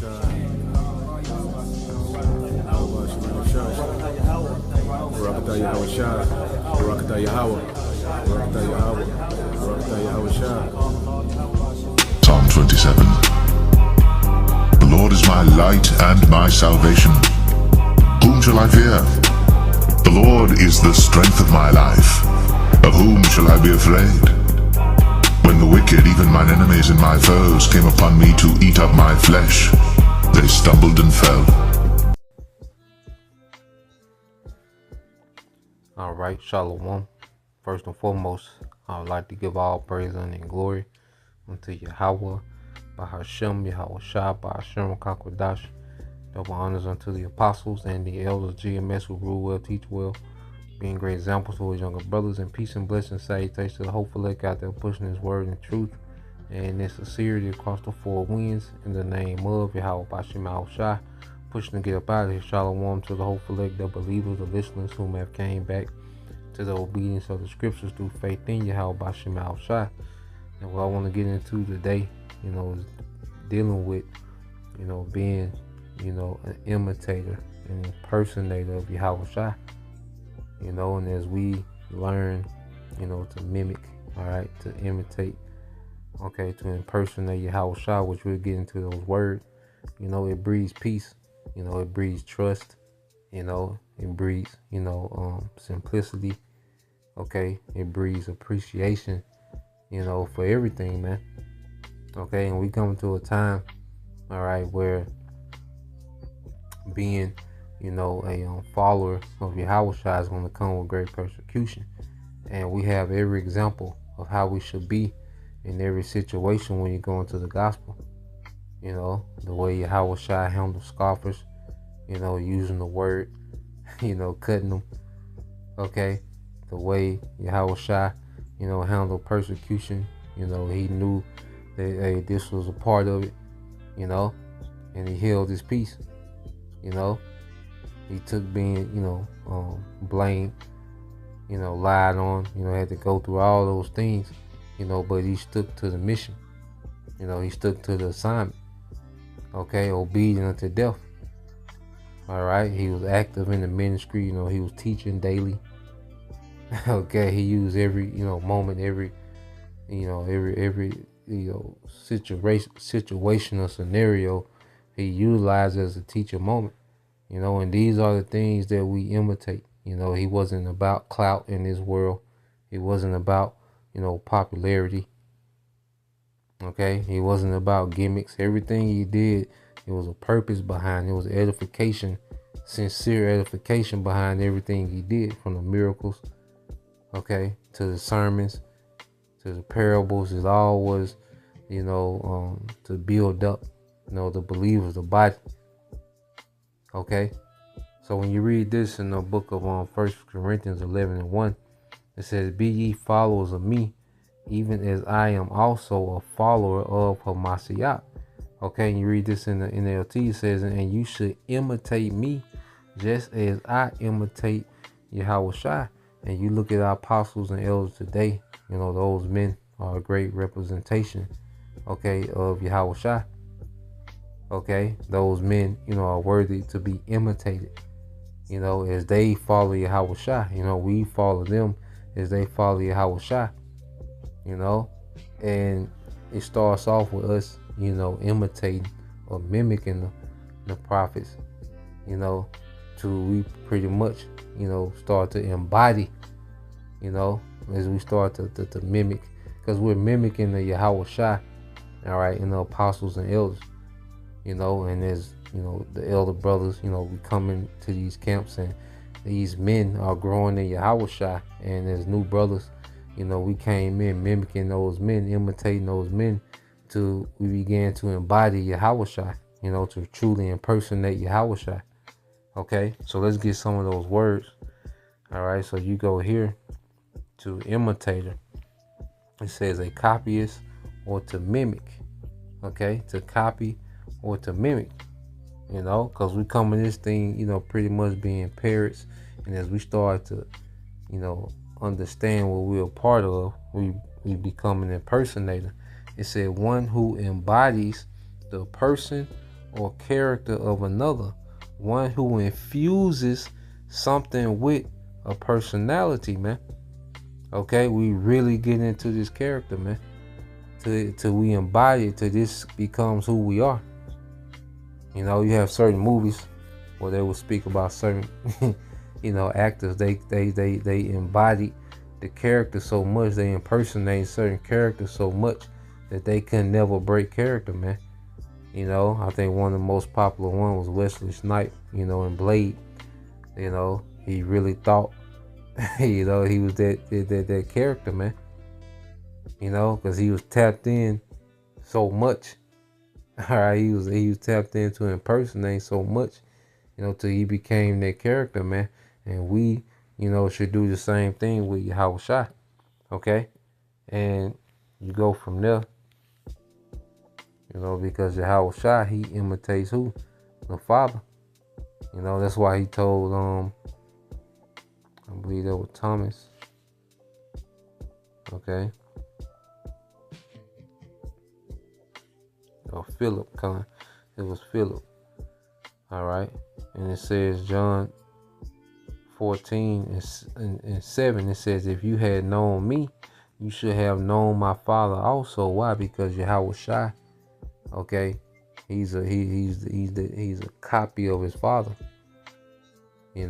Psalm 27. The Lord is my light and my salvation. Whom shall I fear? The Lord is the strength of my life. Of whom shall I be afraid? When the wicked, even mine enemies and my foes, came upon me to eat up my flesh, they stumbled and fell. All right, Shalom. First and foremost, I would like to give all praise and glory unto Yahweh, Bahashem, Yahweh Shah, Bahashem, Kakwadash. Double honors unto the apostles and the elders, GMS, who rule well, teach well, being great examples to his younger brothers, and peace and blessings, salutations to the hopeful elect out there pushing his word and truth and in sincerity across the four winds, in the name of Yahweh Bashim Al Shah, pushing to get up out of here. Shalom to the hopeful elect, the believers, the listeners whom have came back to the obedience of the scriptures through faith in Yahweh Bashim Al Shah. And what I want to get into today, is dealing with, being, an imitator, an impersonator of Yahweh Shah. And as we learn, to mimic, all right, to imitate, okay, to impersonate Yahweh Shah, which we'll get into those words, it breeds peace, it breeds trust, it breeds, simplicity, okay, it breeds appreciation, for everything, man, okay, and we come to a time, all right, where being, a follower of Yahweh Shah is going to come with great persecution. And we have every example of how we should be in every situation when you go into the gospel. The way Yahweh Shah handles scoffers, using the word, cutting them. Okay. The way Yahweh Shah, handled persecution, he knew that, hey, this was a part of it, and he held his peace, He took being, blamed, lied on, had to go through all those things, but he stuck to the mission. He stuck to the assignment. Okay, obedient unto death. All right, he was active in the ministry, he was teaching daily. Okay, he used every, moment, every situational scenario he utilized as a teacher moment. And these are the things that we imitate. He wasn't about clout in this world. He wasn't about, popularity. Okay, he wasn't about gimmicks. Everything he did, it was a purpose behind it. It was edification, sincere edification behind everything he did, from the miracles, okay, to the sermons, to the parables. It all was, to build up, the believers, the body. Okay, so when you read this in the book of 1 Corinthians 11:1, it says, "Be ye followers of me, even as I am also a follower of Hamashiach." Okay, and you read this in the NLT, it says, "And you should imitate me, just as I imitate Yahweh Shai." And you look at our apostles and elders today, those men are a great representation, okay, of Yahweh Shai. Okay, those men, are worthy to be imitated, as they follow Yahweh Shah. We follow them as they follow Yahweh Shah, and it starts off with us, imitating or mimicking the prophets, to we pretty much, start to embody, as we start to mimic, because we're mimicking the Yahweh Shah, all right, and the apostles and elders. And as, the elder brothers, we come into these camps, and these men are growing in Yahweh Shai. And as new brothers, we came in mimicking those men, imitating those men, till we began to embody Yahweh Shai, to truly impersonate Yahweh Shai. Okay, so let's get some of those words. All right, so you go here to imitator. It says a copyist or to mimic. Okay, to copy or to mimic, because we come in this thing, pretty much being parrots. And as we start to, understand what we're a part of, we become an impersonator. It said one who embodies the person or character of another, one who infuses something with a personality, man. Okay, we really get into this character, man. Till we embody it, till this becomes who we are. You know, you have certain movies where they will speak about certain, actors. They embody the character so much, they impersonate certain characters so much that they can never break character, man. I think one of the most popular one was Wesley Snipes, in Blade. He really thought, he was that character, man. Because he was tapped in so much. All right, he was tapped into impersonate so much, till he became that character, man. And we, should do the same thing with Yahweh Shai, okay? And you go from there, because Yahweh Shai, he imitates who? The Father. That's why he told, I believe that was Thomas, okay? Or Philip, it was Philip, all right? And it says, John 14 and 7, it says, if you had known me, you should have known my Father also. Why? Because Yahweh Shai, okay, he's a copy of his Father. He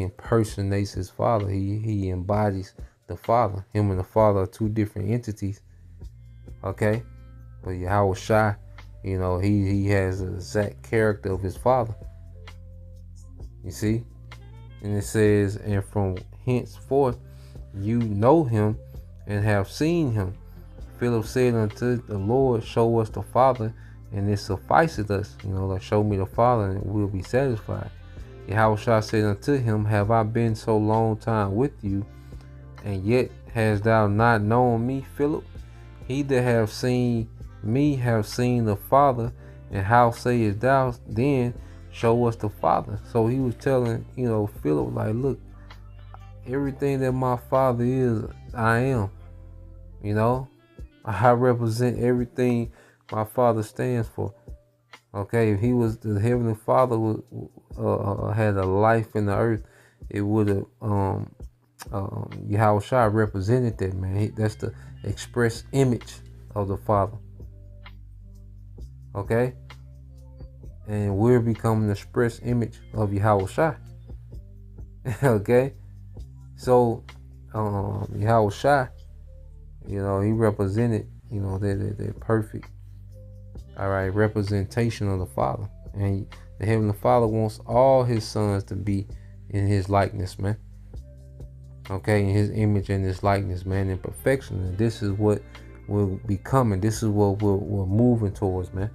impersonates his Father. He embodies the Father. Him and the Father are two different entities, okay? But Yahweh Shai, he has the exact character of his Father. You see? And it says, and from henceforth you know him and have seen him. Philip said unto the Lord, show us the Father, and it sufficeth us. Like, show me the Father, and we'll be satisfied. Yahweh Shai said unto him, have I been so long time with you, and yet hast thou not known me, Philip? He that have seen me have seen the Father, and how sayest thou then, show us the Father? So he was telling, Philip, like, look, everything that my Father is, I am. I represent everything my Father stands for. Okay, if he was the Heavenly Father, had a life in the earth, it would have Yahweh Shai represented that, man. That's the express image of the Father. Okay, and we're becoming the express image of Yahweh Shai. Okay, so Yahweh Shai, he represented, that perfect, all right, representation of the Father. And the Heavenly Father wants all his sons to be in his likeness, man. Okay, in his image and his likeness, man, in perfection. And this is what we're becoming. This is what we're moving towards, man.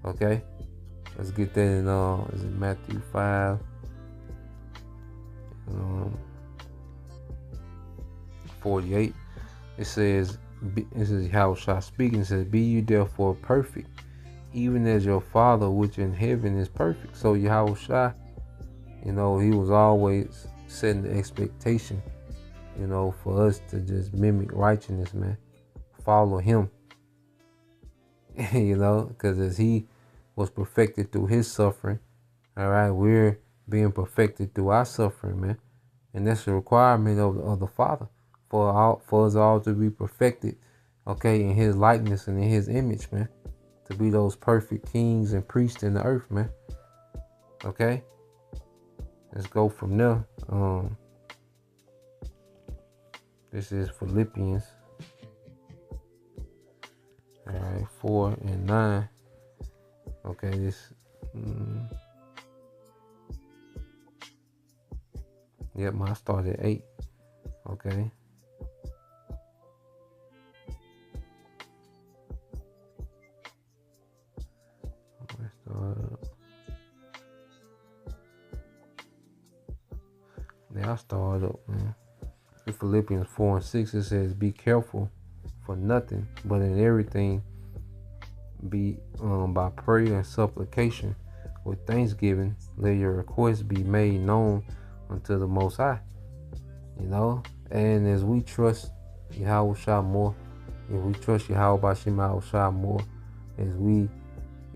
Okay, let's get that in is it Matthew 5? 48. It says, this is Yahweh Shai speaking. It says, be you therefore perfect, even as your Father which in heaven is perfect. So Yahweh Shai, he was always setting the expectation, for us to just mimic righteousness, man. Follow him. Because as he was perfected through his suffering, all right, we're being perfected through our suffering, man. And that's a requirement of the Father for us all to be perfected, okay, in his likeness and in his image, man. To be those perfect kings and priests in the earth, man. Okay? Let's go from there. This is Philippians. All right, 4 and 9. Okay, this. Yep, I started at 8. Okay. I started up, man. In Philippians 4 and 6, it says, be careful for nothing, but in everything be by prayer and supplication with thanksgiving, let your requests be made known unto the Most High. And as we trust Yahweh Shai more, if we trust Yahweh Shai more, as we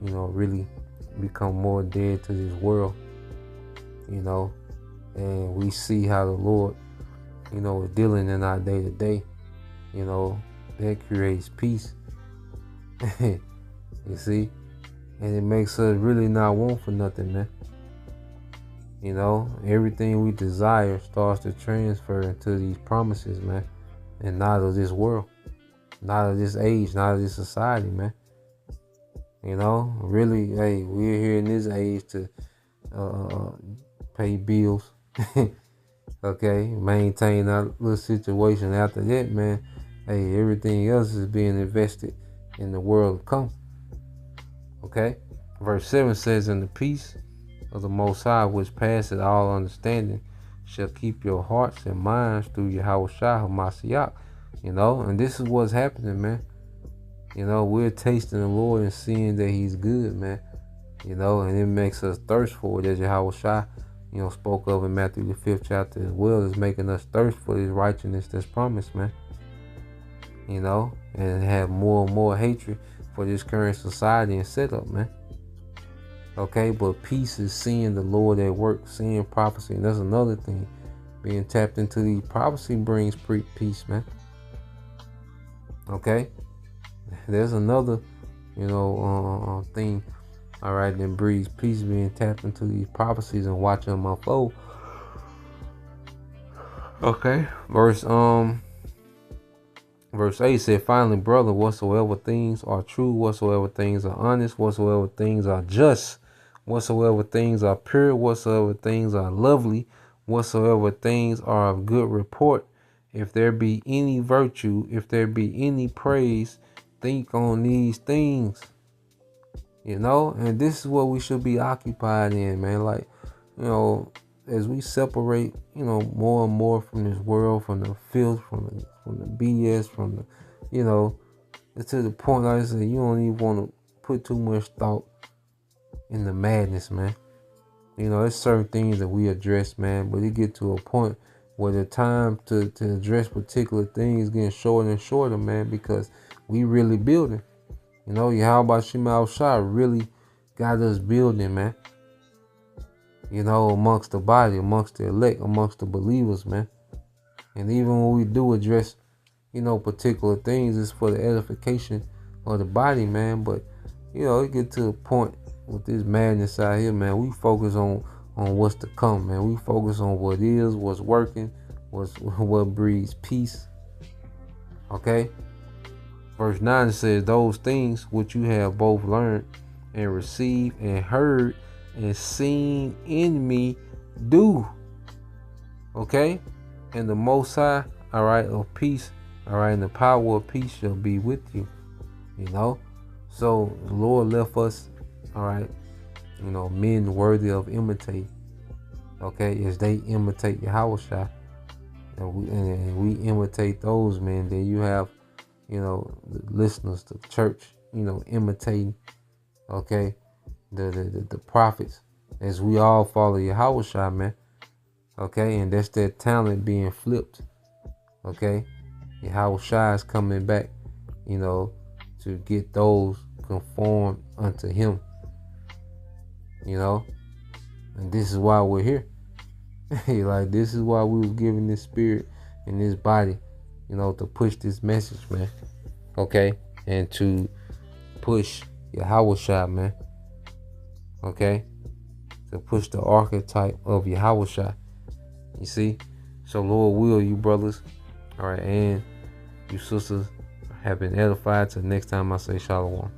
really become more dead to this world, and we see how the Lord, is dealing in our day to day, that creates peace. You see? And it makes us really not want for nothing, man. Everything we desire starts to transfer into these promises, man. And not of this world, not of this age, not of this society, man. Really, hey, we're here in this age to pay bills, okay, maintain our little situation. After that, man, hey, everything else is being invested in the world to come. Okay, verse 7 says, "And the peace of the Most High, which passeth all understanding, shall keep your hearts and minds through Yahweh Shai HaMashiach." And this is what's happening, man. We're tasting the Lord and seeing that He's good, man. And it makes us thirst for it, as Yahweh Shai, spoke of in Matthew the 5th chapter as well, as making us thirst for this righteousness that's promised, man. And have more and more hatred for this current society and setup, man. Okay, but peace is seeing the Lord at work, seeing prophecy, and that's another thing. Being tapped into the prophecy brings peace, man. Okay, there's another, thing. All right, that breeds peace, being tapped into these prophecies and watching them unfold. Okay, verse 8 said, "Finally, brother, whatsoever things are true, whatsoever things are honest, whatsoever things are just, whatsoever things are pure, whatsoever things are lovely, whatsoever things are of good report, if there be any virtue, if there be any praise, think on these things." And this is what we should be occupied in, man. Like, as we separate, more and more from this world, from the filth, from the BS, from the, to the point, like I said, you don't even want to put too much thought in the madness, man. There's certain things that we address, man, but it get to a point where the time to address particular things getting shorter and shorter, man, because we really building. Yahweh Shema Shai really got us building, man. Amongst the body, amongst the elect, amongst the believers, man. And even when we do address, particular things, it's for the edification of the body, man. But, it get to a point with this madness out here, man. We focus on what's to come, man. We focus on what is, what's working, what breeds peace. Okay? Verse 9 says, "Those things which you have both learned and received and heard and seen in me, do." Okay? "And the Most High, all right, of peace, all right, and the power of peace shall be with you." So the Lord left us, all right, men worthy of imitating. Okay? As they imitate Yahweh Shai. And we imitate those men. Then you have, the listeners, the church, imitating, okay, the prophets, as we all follow Yahweh Shai, man. Okay, and that's that talent being flipped. Okay, Yahweh Shai is coming back, to get those conformed unto Him. And this is why we're here. Like, this is why we was given this spirit and this body, to push this message, man. Okay, and to push Yahweh Shai, man. Okay, to push the archetype of Yahweh Shai. You see? So Lord will, you brothers, all right, and you sisters have been edified. Till next time I say shalom.